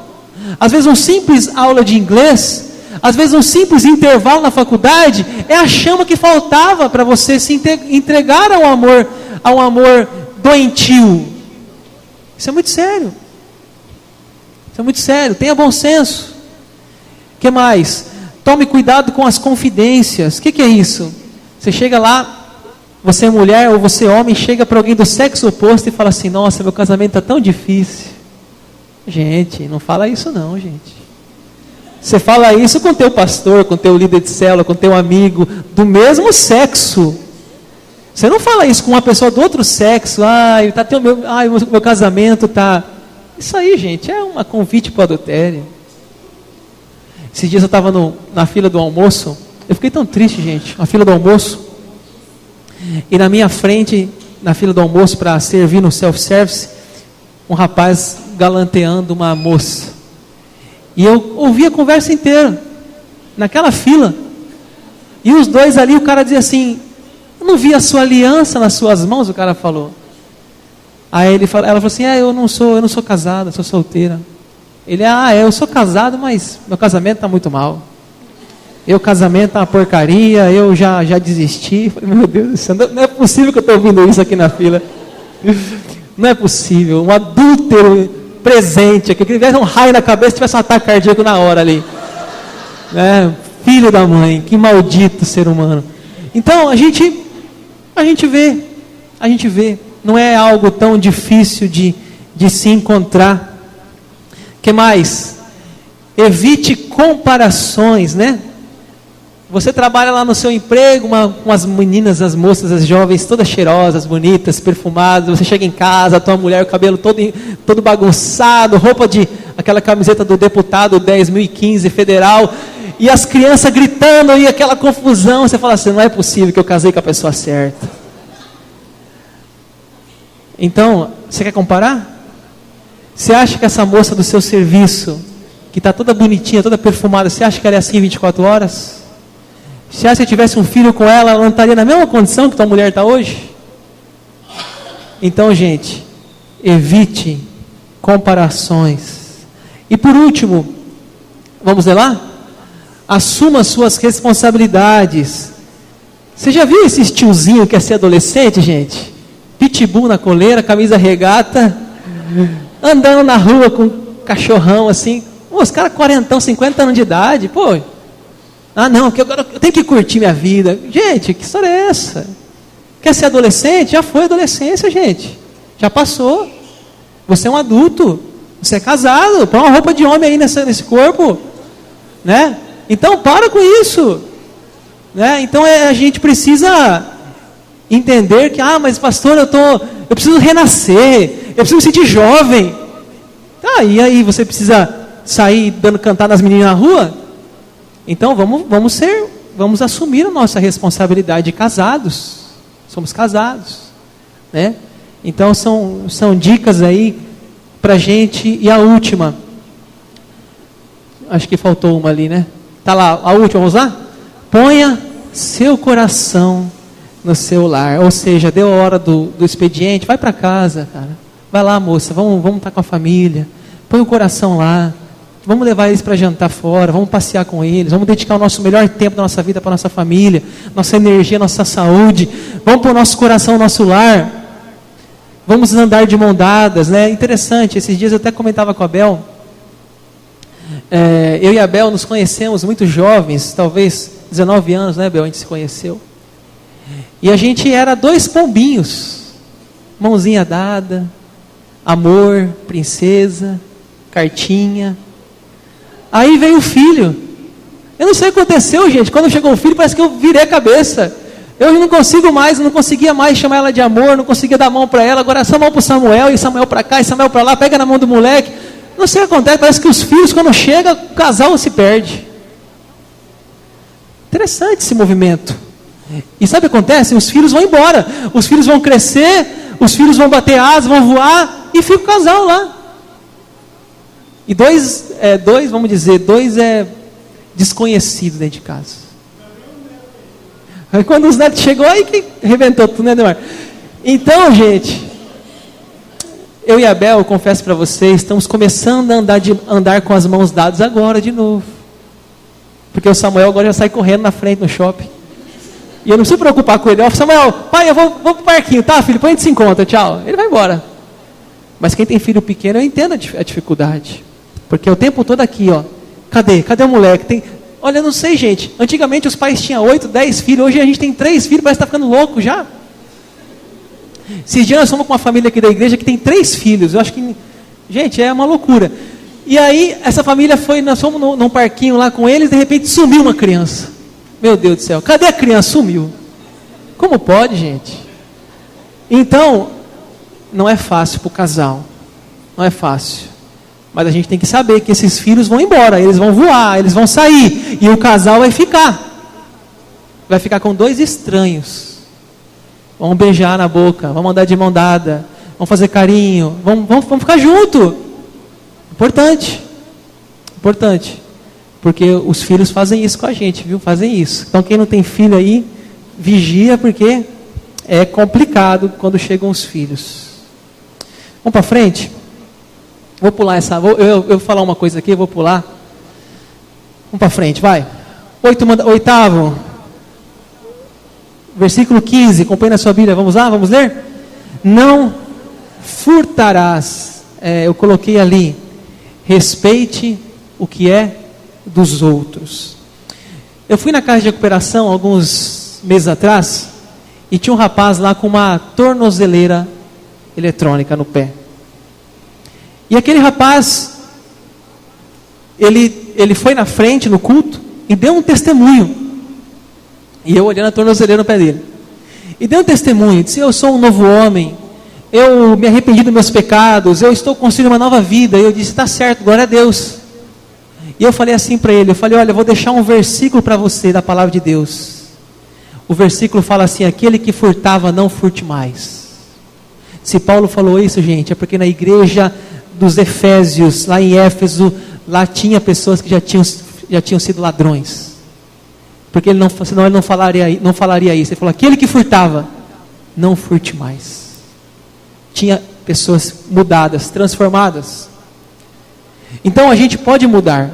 às vezes uma simples aula de inglês, às vezes um simples intervalo na faculdade, é a chama que faltava para você se entregar ao amor doentio. Isso é muito sério. Tenha bom senso. O que mais? Tome cuidado com as confidências. O que é isso? Você chega lá, você é mulher ou você é homem, chega para alguém do sexo oposto e fala assim: nossa, meu casamento está tão difícil. Gente, não fala isso não, gente. Você fala isso com teu pastor, com teu líder de célula, com teu amigo do mesmo sexo. Você não fala isso com uma pessoa do outro sexo. Meu casamento está... Isso aí, gente, é um convite para o adultério. Esses dias eu estava na fila do almoço. Eu fiquei tão triste, gente. Na fila do almoço. E na minha frente, na fila do almoço, para servir no self-service, um rapaz galanteando uma moça. E eu ouvi a conversa inteira, naquela fila. E os dois ali, o cara dizia assim: eu não vi a sua aliança nas suas mãos, o cara falou. Aí ela falou assim: eu não sou casada, sou solteira. Ele: eu sou casado, mas meu casamento está muito mal. Meu casamento está uma porcaria, eu já desisti. Falei: meu Deus do céu, não é possível que eu estou ouvindo isso aqui na fila. Não é possível, um adúltero presente aqui, que tivesse um raio na cabeça, tivesse um ataque cardíaco na hora ali. Filho da mãe, que maldito ser humano. Então a gente vê, não é algo tão difícil de se encontrar. Que mais? Evite comparações, né? Você trabalha lá no seu emprego, com as meninas, as moças, as jovens, todas cheirosas, bonitas, perfumadas. Você chega em casa, a tua mulher, o cabelo todo bagunçado, aquela camiseta do deputado 10.015 federal, e as crianças gritando, e aquela confusão. Você fala assim: não é possível que eu casei com a pessoa certa. Então, você quer comparar? Você acha que essa moça do seu serviço, que está toda bonitinha, toda perfumada, você acha que ela é assim 24 horas? Se você tivesse um filho com ela não estaria na mesma condição que tua mulher está hoje? Então, gente, evite comparações. E por último, vamos ler lá? Assuma suas responsabilidades. Você já viu esse tiozinho que é ser adolescente, gente? Pitbull na coleira, camisa regata, andando na rua com cachorrão assim. Os caras 40, 50 anos de idade, pô. Não, que agora eu tenho que curtir minha vida. Gente, que história é essa? Quer ser adolescente? Já foi adolescência, gente. Já passou. Você é um adulto. Você é casado. Põe uma roupa de homem aí nesse corpo. Né? Então, para com isso. Né? Então, a gente precisa entender que, mas pastor, eu preciso renascer. Eu preciso me sentir jovem. E aí você precisa sair cantar nas meninas na rua? Então vamos assumir a nossa responsabilidade de casados. Somos casados, né? Então são dicas aí pra gente. E a última, acho que faltou uma ali, né? Tá lá, a última, vamos lá? Ponha seu coração no seu lar. Ou seja, deu a hora do expediente, vai para casa, cara. Vai lá, moça, vamos estar com a família. Põe o coração lá. Vamos levar eles para jantar fora, vamos passear com eles, vamos dedicar o nosso melhor tempo da nossa vida para a nossa família, nossa energia, nossa saúde. Vamos pôr o nosso coração no nosso lar. Vamos andar de mão dadas, né? Interessante, esses dias eu até comentava com a Bel. Eu e a Bel nos conhecemos muito jovens, talvez 19 anos, né, Bel? A gente se conheceu. E a gente era 2 pombinhos, mãozinha dada, amor, princesa, cartinha. Aí veio o filho. Eu não sei o que aconteceu, gente. Quando chegou o filho, parece que eu virei a cabeça. Eu não conseguia mais chamar ela de amor, não conseguia dar a mão para ela. Agora é só mão para o Samuel, e Samuel para cá, e Samuel para lá, pega na mão do moleque. Não sei o que acontece, parece que os filhos, quando chega, o casal se perde. Interessante esse movimento. E sabe o que acontece? Os filhos vão embora, os filhos vão crescer, os filhos vão bater asas, vão voar, e fica o casal lá. E dois é desconhecido dentro de casa. Aí quando os netos chegou, aí que arrebentou tudo, né, Neymar? Então, gente, eu e a Bel, eu confesso para vocês, estamos começando a andar com as mãos dadas agora de novo. Porque o Samuel agora já sai correndo na frente no shopping. E eu não preciso preocupar com ele. Eu falo, Samuel, pai, eu vou pro parquinho, tá, filho? Depois a gente se encontra, tchau. Ele vai embora. Mas quem tem filho pequeno, eu entendo a dificuldade. Porque o tempo todo aqui, ó. Cadê o moleque? Olha, eu não sei, gente. Antigamente os pais tinham 8, 10 filhos. Hoje a gente tem 3 filhos, parece que está ficando louco já. Esses dias nós fomos com uma família aqui da igreja que tem 3 filhos. Eu acho que, gente, é uma loucura. E aí, essa família nós fomos num parquinho lá com eles, de repente sumiu uma criança. Meu Deus do céu, cadê a criança? Sumiu. Como pode, gente? Então, não é fácil para o casal. Não é fácil. Mas a gente tem que saber que esses filhos vão embora, eles vão voar, eles vão sair. E o casal vai ficar. Vai ficar com 2 estranhos. Vamos beijar na boca, vamos andar de mão dada, vamos fazer carinho, vamos ficar junto. Importante. Porque os filhos fazem isso com a gente, viu? Fazem isso. Então quem não tem filho aí, vigia, porque é complicado quando chegam os filhos. Vamos para frente? Vou pular eu vou falar uma coisa aqui, vou pular. Vamos para frente, vai. 8º. Versículo 15, acompanhe na sua Bíblia, vamos lá, vamos ler? Não furtarás, eu coloquei ali, respeite o que é dos outros. Eu fui na casa de recuperação alguns meses atrás, e tinha um rapaz lá com uma tornozeleira eletrônica no pé. E aquele rapaz, ele foi na frente no culto, e deu um testemunho. E eu olhando a tornozeleira no pé dele. E deu um testemunho, disse, eu sou um novo homem, eu me arrependi dos meus pecados, eu estou construindo uma nova vida. E eu disse, está certo, glória a Deus. E eu falei assim para ele, olha, eu vou deixar um versículo para você da palavra de Deus. O versículo fala assim, aquele que furtava não furte mais. Se Paulo falou isso, gente, é porque na igreja dos Efésios, lá em Éfeso, lá tinha pessoas que já tinham sido ladrões. Porque senão ele não falaria isso. Ele falou, aquele que furtava, não furte mais. Tinha pessoas mudadas, transformadas. Então a gente pode mudar.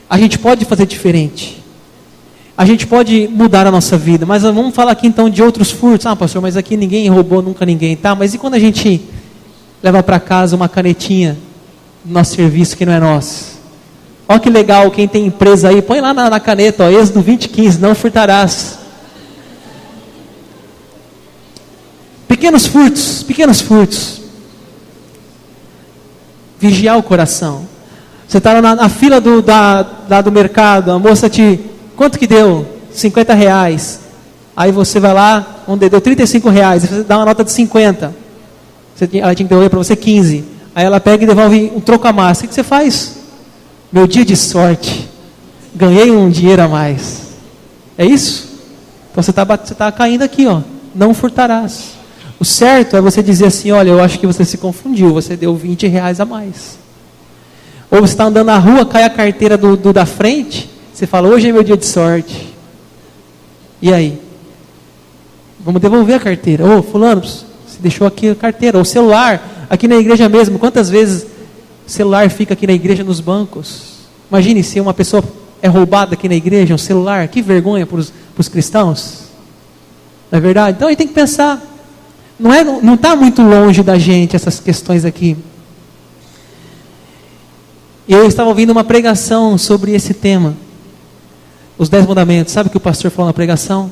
A gente pode fazer diferente. A gente pode mudar a nossa vida. Mas vamos falar aqui então de outros furtos. Ah, pastor, mas aqui ninguém roubou, nunca ninguém. Tá, mas e quando a gente leva para casa uma canetinha do nosso serviço que não é nosso? Olha que legal, quem tem empresa aí, põe lá na caneta, ó, Êxodo 20:15, não furtarás. Pequenos furtos. Vigiar o coração. Você está na fila do mercado, a moça quanto que deu? R$50. Aí você vai lá, onde deu R$35, você dá uma nota de 50. Ela tinha que devolver para você 15. Aí ela pega e devolve um troco a mais. O que você faz? Meu dia de sorte, ganhei um dinheiro a mais. É isso? Então você está caindo aqui, ó. Não furtarás. O certo é você dizer assim, olha, eu acho que você se confundiu, você deu R$20 a mais. Ou você está andando na rua, cai a carteira do da frente, você fala, hoje é meu dia de sorte. E aí? Vamos devolver a carteira. Ô, fulano, você deixou aqui a carteira. Ou o celular, aqui na igreja mesmo, quantas vezes o celular fica aqui na igreja nos bancos? Imagine se uma pessoa é roubada aqui na igreja, um celular, que vergonha para os cristãos. Não é verdade? Então a gente tem que pensar, não está muito longe da gente essas questões aqui. Eu estava ouvindo uma pregação sobre esse tema, os 10 mandamentos. Sabe o que o pastor falou na pregação?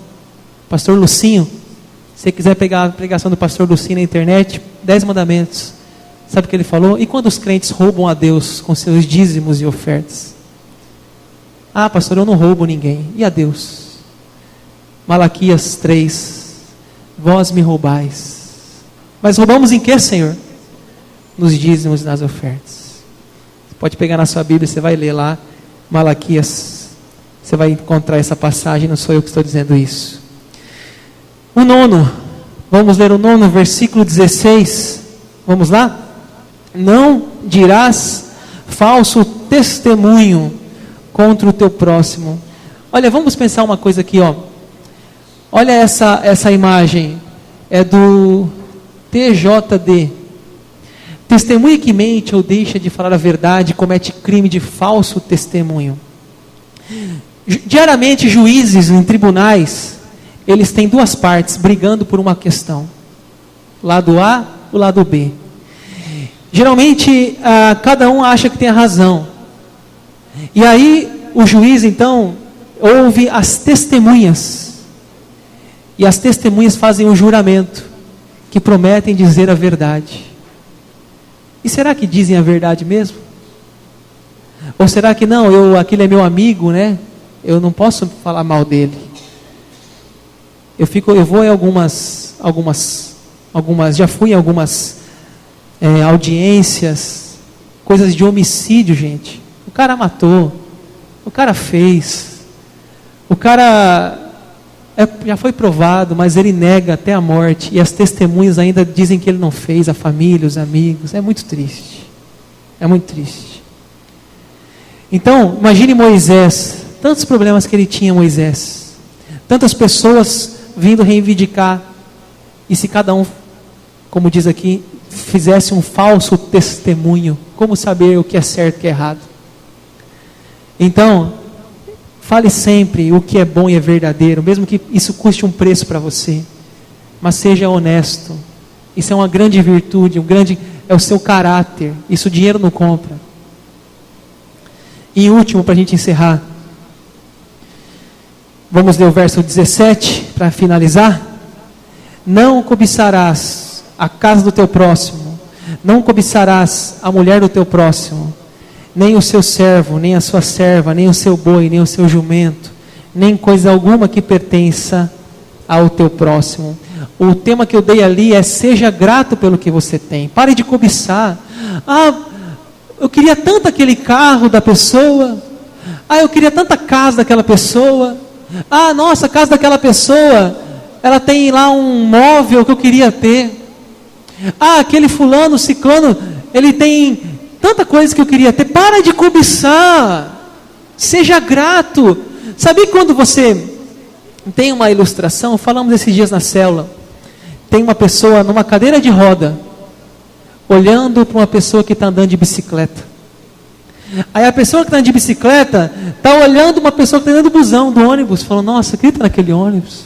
Pastor Lucinho, se você quiser pegar a pregação do pastor Lucinho na internet, 10 mandamentos. Sabe o que ele falou? E quando os crentes roubam a Deus com seus dízimos e ofertas? Ah, pastor, eu não roubo ninguém. E a Deus? Malaquias 3, vós me roubais. Mas roubamos em que, Senhor? Nos dízimos e nas ofertas. Você pode pegar na sua Bíblia, você vai ler lá, Malaquias Você vai encontrar essa passagem, não sou eu que estou dizendo isso. O 9, vamos ler o 9, versículo 16. Vamos lá? Não dirás falso testemunho contra o teu próximo. Olha, vamos pensar uma coisa aqui, ó. Olha essa imagem, é do TJD. Testemunha que mente ou deixa de falar a verdade comete crime de falso testemunho. Diariamente, juízes em tribunais, eles têm duas partes brigando por uma questão. Lado A, o lado B. Geralmente, cada um acha que tem a razão. E aí, o juiz, então, ouve as testemunhas. E as testemunhas fazem um juramento, que prometem dizer a verdade. E será que dizem a verdade mesmo? Ou será que não, aquele é meu amigo, né? Eu não posso falar mal dele. Eu vou em algumas, já fui em algumas audiências, coisas de homicídio, gente. O cara matou, o cara fez, o cara já foi provado, mas ele nega até a morte, e as testemunhas ainda dizem que ele não fez, a família, os amigos. É muito triste, é muito triste. Então, imagine Moisés, tantos problemas que ele tinha, Moisés, tantas pessoas vindo reivindicar, e se cada um, como diz aqui, fizesse um falso testemunho, como saber o que é certo e o que é errado? Então, fale sempre o que é bom e é verdadeiro, mesmo que isso custe um preço para você, mas seja honesto. Isso é uma grande virtude, é o seu caráter, isso o dinheiro não compra. E último, para a gente encerrar, vamos ler o verso 17, para finalizar. Não cobiçarás a casa do teu próximo, não cobiçarás a mulher do teu próximo, nem o seu servo, nem a sua serva, nem o seu boi, nem o seu jumento, nem coisa alguma que pertença ao teu próximo. O tema que eu dei ali é: seja grato pelo que você tem. Pare de cobiçar. Eu queria tanto aquele carro da pessoa. Eu queria tanta casa daquela pessoa. Nossa, a casa daquela pessoa, ela tem lá um móvel que eu queria ter. Aquele fulano, ciclano, ele tem tanta coisa que eu queria ter. Para de cobiçar. Seja grato. Sabe quando você tem uma ilustração? Falamos esses dias na célula. Tem uma pessoa numa cadeira de roda, olhando para uma pessoa que está andando de bicicleta. Aí a pessoa que está andando de bicicleta está olhando uma pessoa que está dentro do busão, do ônibus, falando: nossa, quem está naquele ônibus?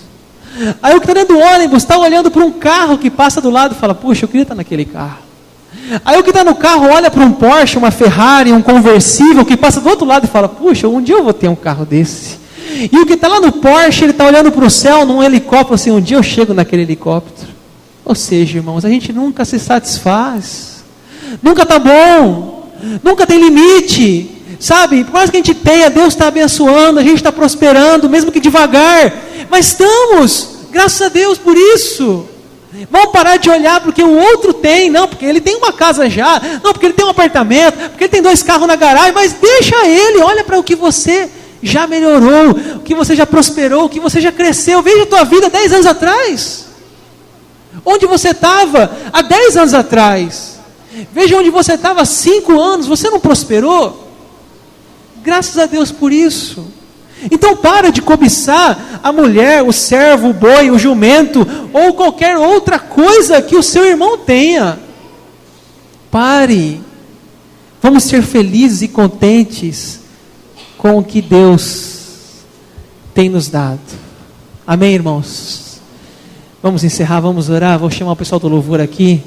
Aí o que está dentro do ônibus está olhando para um carro que passa do lado e fala: puxa, eu queria estar naquele carro. Aí o que está no carro olha para um Porsche, uma Ferrari, um conversível que passa do outro lado e fala: puxa, um dia eu vou ter um carro desse. E o que está lá no Porsche, ele está olhando para o céu num helicóptero, assim: um dia eu chego naquele helicóptero. Ou seja, irmãos, a gente nunca se satisfaz, nunca está bom, nunca tem limite, sabe? Por mais que a gente tenha, Deus está abençoando, a gente está prosperando, mesmo que devagar, mas estamos, graças a Deus por isso. Vamos parar de olhar porque o outro tem, não, porque ele tem uma casa já, não, porque ele tem um apartamento, porque ele tem 2 carros na garagem, mas deixa ele, olha para o que você já melhorou, o que você já prosperou, o que você já cresceu. Veja a tua vida 10 anos atrás, onde você estava há 10 anos atrás, veja onde você estava há 5 anos, você não prosperou? Graças a Deus por isso. Então para de cobiçar a mulher, o servo, o boi, o jumento, ou qualquer outra coisa que o seu irmão tenha. Pare. Vamos ser felizes e contentes com o que Deus tem nos dado. Amém, irmãos? Vamos encerrar, vamos orar. Vou chamar o pessoal do louvor aqui.